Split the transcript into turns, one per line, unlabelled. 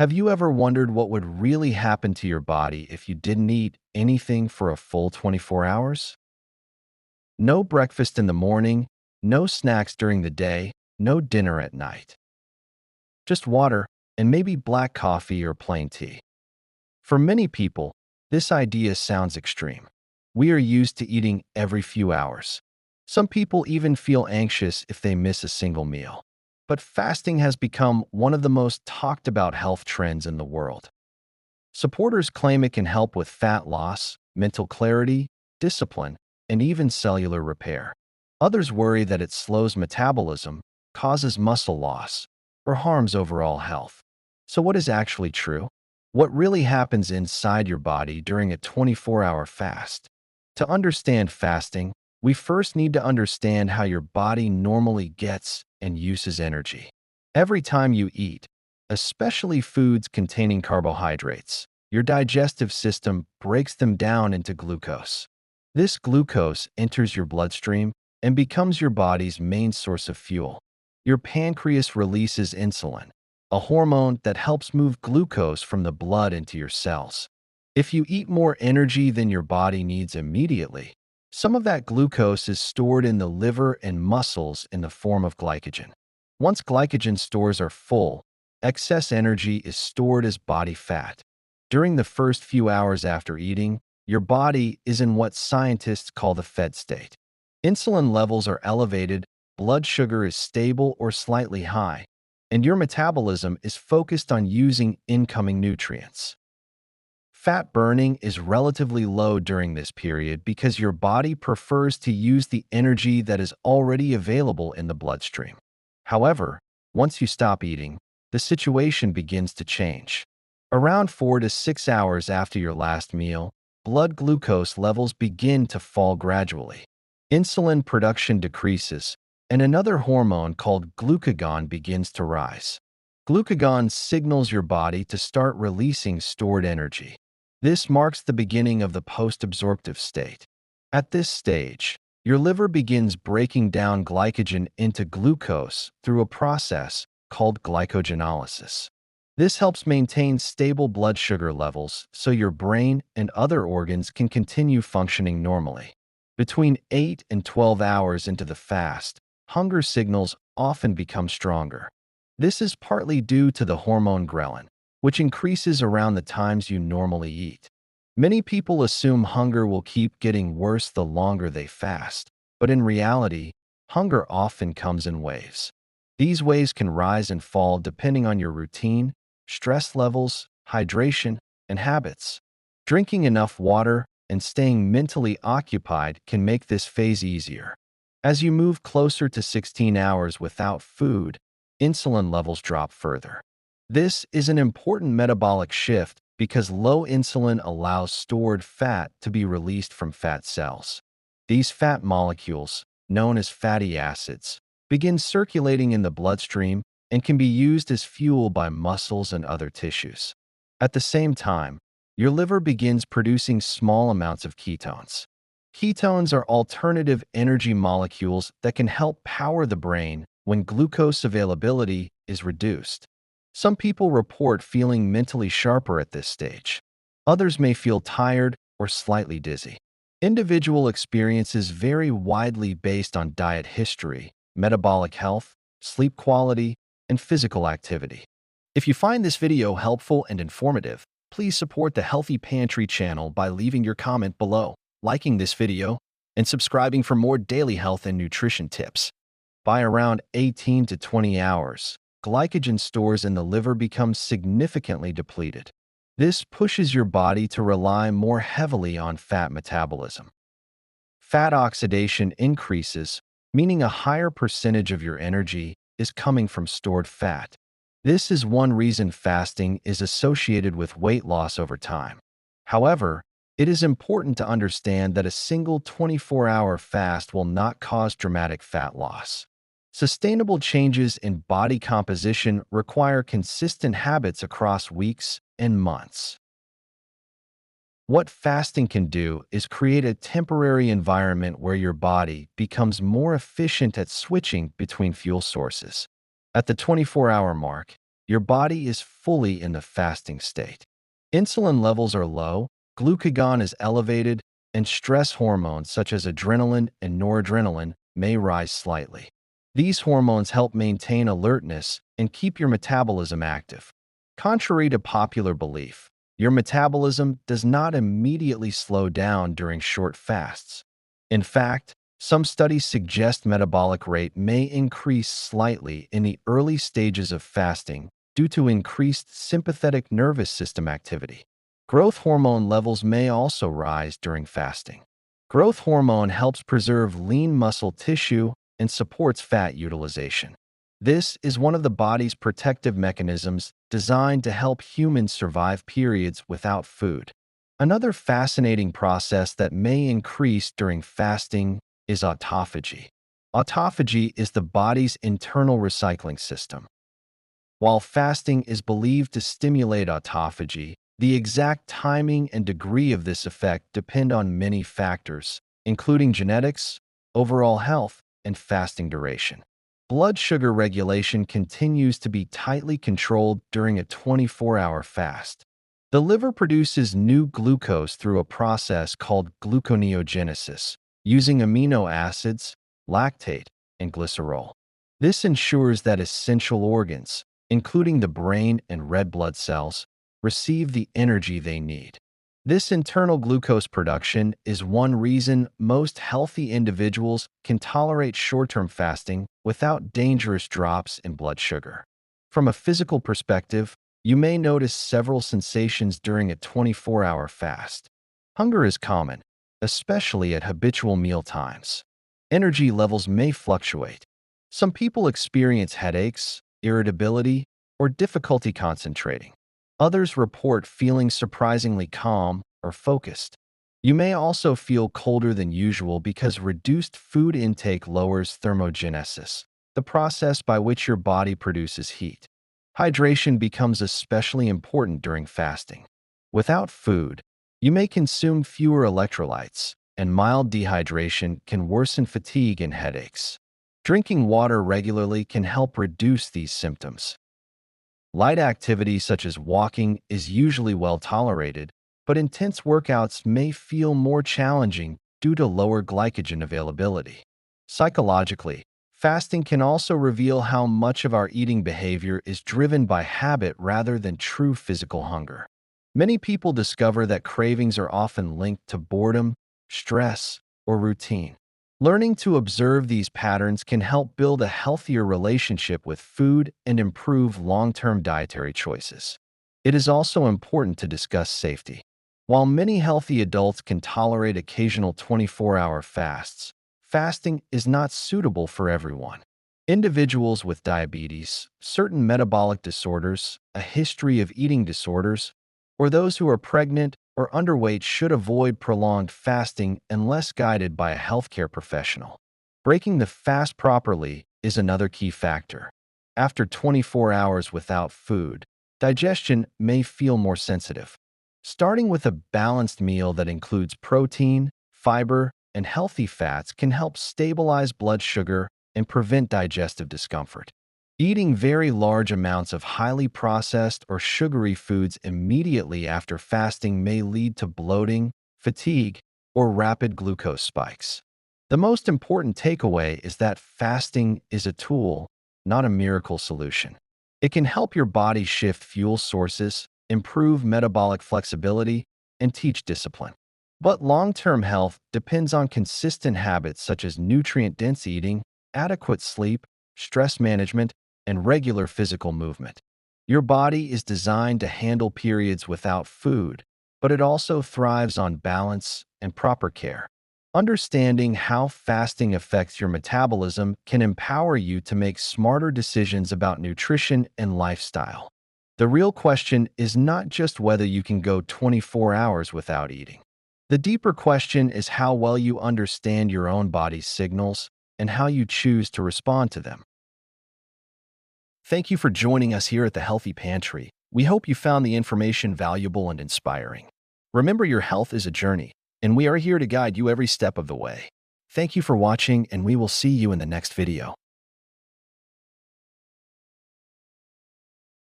Have you ever wondered what would really happen to your body if you didn't eat anything for a full 24 hours? No breakfast in the morning, no snacks during the day, no dinner at night. Just water and maybe black coffee or plain tea. For many people, this idea sounds extreme. We are used to eating every few hours. Some people even feel anxious if they miss a single meal. But fasting has become one of the most talked about health trends in the world. Supporters claim it can help with fat loss, mental clarity, discipline, and even cellular repair. Others worry that it slows metabolism, causes muscle loss, or harms overall health. So what is actually true? What really happens inside your body during a 24-hour fast? To understand fasting, we first need to understand how your body normally gets and uses energy. Every time you eat, especially foods containing carbohydrates, your digestive system breaks them down into glucose. This glucose enters your bloodstream and becomes your body's main source of fuel. Your pancreas releases insulin, a hormone that helps move glucose from the blood into your cells. If you eat more energy than your body needs immediately, some of that glucose is stored in the liver and muscles in the form of glycogen. Once glycogen stores are full, excess energy is stored as body fat. During the first few hours after eating, your body is in what scientists call the fed state. Insulin levels are elevated, blood sugar is stable or slightly high, and your metabolism is focused on using incoming nutrients. Fat burning is relatively low during this period because your body prefers to use the energy that is already available in the bloodstream. However, once you stop eating, the situation begins to change. Around 4 to 6 hours after your last meal, blood glucose levels begin to fall gradually. Insulin production decreases, and another hormone called glucagon begins to rise. Glucagon signals your body to start releasing stored energy. This marks the beginning of the post-absorptive state. At this stage, your liver begins breaking down glycogen into glucose through a process called glycogenolysis. This helps maintain stable blood sugar levels so your brain and other organs can continue functioning normally. Between 8 and 12 hours into the fast, hunger signals often become stronger. This is partly due to the hormone ghrelin, which increases around the times you normally eat. Many people assume hunger will keep getting worse the longer they fast, but in reality, hunger often comes in waves. These waves can rise and fall depending on your routine, stress levels, hydration, and habits. Drinking enough water and staying mentally occupied can make this phase easier. As you move closer to 16 hours without food, insulin levels drop further. This is an important metabolic shift because low insulin allows stored fat to be released from fat cells. These fat molecules, known as fatty acids, begin circulating in the bloodstream and can be used as fuel by muscles and other tissues. At the same time, your liver begins producing small amounts of ketones. Ketones are alternative energy molecules that can help power the brain when glucose availability is reduced. Some people report feeling mentally sharper at this stage. Others may feel tired or slightly dizzy. Individual experiences vary widely based on diet history, metabolic health, sleep quality, and physical activity. If you find this video helpful and informative, please support the Healthy Pantry channel by leaving your comment below, liking this video, and subscribing for more daily health and nutrition tips. By around 18 to 20 hours, glycogen stores in the liver become significantly depleted. This pushes your body to rely more heavily on fat metabolism. Fat oxidation increases, meaning a higher percentage of your energy is coming from stored fat. This is one reason fasting is associated with weight loss over time. However, it is important to understand that a single 24-hour fast will not cause dramatic fat loss. Sustainable changes in body composition require consistent habits across weeks and months. What fasting can do is create a temporary environment where your body becomes more efficient at switching between fuel sources. At the 24-hour mark, your body is fully in the fasting state. Insulin levels are low, glucagon is elevated, and stress hormones such as adrenaline and noradrenaline may rise slightly. These hormones help maintain alertness and keep your metabolism active. Contrary to popular belief, your metabolism does not immediately slow down during short fasts. In fact, some studies suggest metabolic rate may increase slightly in the early stages of fasting due to increased sympathetic nervous system activity. Growth hormone levels may also rise during fasting. Growth hormone helps preserve lean muscle tissue and supports fat utilization. This is one of the body's protective mechanisms designed to help humans survive periods without food. Another fascinating process that may increase during fasting is autophagy. Autophagy is the body's internal recycling system. While fasting is believed to stimulate autophagy, the exact timing and degree of this effect depend on many factors, including genetics, overall health, and fasting duration. Blood sugar regulation continues to be tightly controlled during a 24-hour fast. The liver produces new glucose through a process called gluconeogenesis, using amino acids, lactate, and glycerol. This ensures that essential organs, including the brain and red blood cells, receive the energy they need. This internal glucose production is one reason most healthy individuals can tolerate short-term fasting without dangerous drops in blood sugar. From a physical perspective, you may notice several sensations during a 24-hour fast. Hunger is common, especially at habitual meal times. Energy levels may fluctuate. Some people experience headaches, irritability, or difficulty concentrating. Others report feeling surprisingly calm or focused. You may also feel colder than usual because reduced food intake lowers thermogenesis, the process by which your body produces heat. Hydration becomes especially important during fasting. Without food, you may consume fewer electrolytes, and mild dehydration can worsen fatigue and headaches. Drinking water regularly can help reduce these symptoms. Light activity such as walking is usually well tolerated, but intense workouts may feel more challenging due to lower glycogen availability. Psychologically, fasting can also reveal how much of our eating behavior is driven by habit rather than true physical hunger. Many people discover that cravings are often linked to boredom, stress, or routine. Learning to observe these patterns can help build a healthier relationship with food and improve long-term dietary choices. It is also important to discuss safety. While many healthy adults can tolerate occasional 24-hour fasts, fasting is not suitable for everyone. Individuals with diabetes, certain metabolic disorders, a history of eating disorders, or those who are pregnant or underweight should avoid prolonged fasting unless guided by a healthcare professional. Breaking the fast properly is another key factor. After 24 hours without food, digestion may feel more sensitive. Starting with a balanced meal that includes protein, fiber, and healthy fats can help stabilize blood sugar and prevent digestive discomfort. Eating very large amounts of highly processed or sugary foods immediately after fasting may lead to bloating, fatigue, or rapid glucose spikes. The most important takeaway is that fasting is a tool, not a miracle solution. It can help your body shift fuel sources, improve metabolic flexibility, and teach discipline. But long-term health depends on consistent habits such as nutrient-dense eating, adequate sleep, stress management, and regular physical movement. Your body is designed to handle periods without food, but it also thrives on balance and proper care. Understanding how fasting affects your metabolism can empower you to make smarter decisions about nutrition and lifestyle. The real question is not just whether you can go 24 hours without eating. The deeper question is how well you understand your own body's signals and how you choose to respond to them. Thank you for joining us here at the Healthy Pantry. We hope you found the information valuable and inspiring. Remember, your health is a journey, and we are here to guide you every step of the way. Thank you for watching, and we will see you in the next video.